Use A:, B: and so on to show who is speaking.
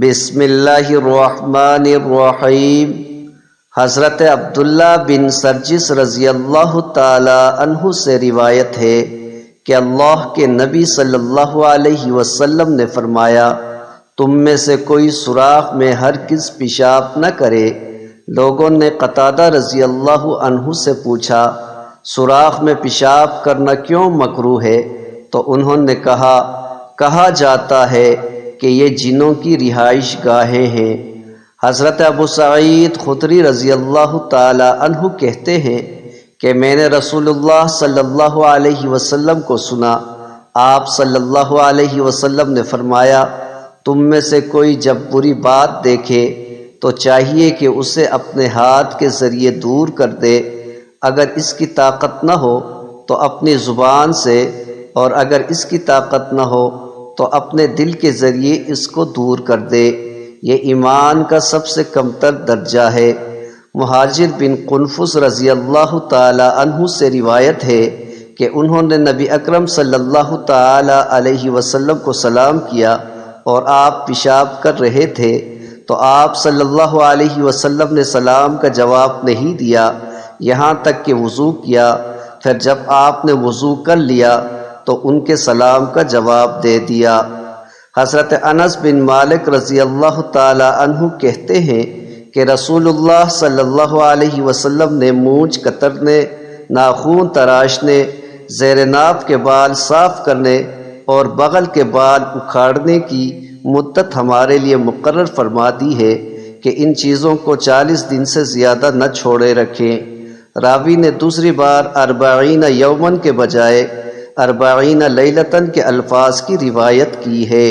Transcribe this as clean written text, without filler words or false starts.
A: بسم اللہ الرحمن الرحیم۔ حضرت عبداللہ بن سرجس رضی اللہ تعالی عنہ سے روایت ہے کہ اللہ کے نبی صلی اللہ علیہ وسلم نے فرمایا، تم میں سے کوئی سوراخ میں ہرگز پیشاب نہ کرے۔ لوگوں نے قتادہ رضی اللہ عنہ سے پوچھا، سوراخ میں پیشاب کرنا کیوں مکروہ ہے؟ تو انہوں نے کہا جاتا ہے کہ یہ جنوں کی رہائش گاہیں ہیں۔ حضرت ابو سعید خدری رضی اللہ تعالی عنہ کہتے ہیں کہ میں نے رسول اللہ صلی اللہ علیہ وسلم کو سنا، آپ صلی اللہ علیہ وسلم نے فرمایا، تم میں سے کوئی جب بری بات دیکھے تو چاہیے کہ اسے اپنے ہاتھ کے ذریعے دور کر دے، اگر اس کی طاقت نہ ہو تو اپنی زبان سے، اور اگر اس کی طاقت نہ ہو تو اپنے دل کے ذریعے اس کو دور کر دے۔ یہ ایمان کا سب سے کمتر درجہ ہے۔ مہاجر بن قنفس رضی اللہ تعالی عنہ سے روایت ہے کہ انہوں نے نبی اکرم صلی اللہ تعالی علیہ وسلم کو سلام کیا اور آپ پیشاب کر رہے تھے، تو آپ صلی اللہ علیہ وسلم نے سلام کا جواب نہیں دیا یہاں تک کہ وضو کیا۔ پھر جب آپ نے وضو کر لیا تو ان کے سلام کا جواب دے دیا۔ حضرت انس بن مالک رضی اللہ تعالی عنہ کہتے ہیں کہ رسول اللہ صلی اللہ علیہ وسلم نے مونچھ کترنے، ناخون تراشنے، زیر ناف کے بال صاف کرنے اور بغل کے بال اکھاڑنے کی مدت ہمارے لیے مقرر فرما دی ہے کہ ان چیزوں کو 40 دن سے زیادہ نہ چھوڑے رکھیں۔ راوی نے دوسری بار 40 یومن کے بجائے 40 لیلتن کے الفاظ کی روایت کی ہے۔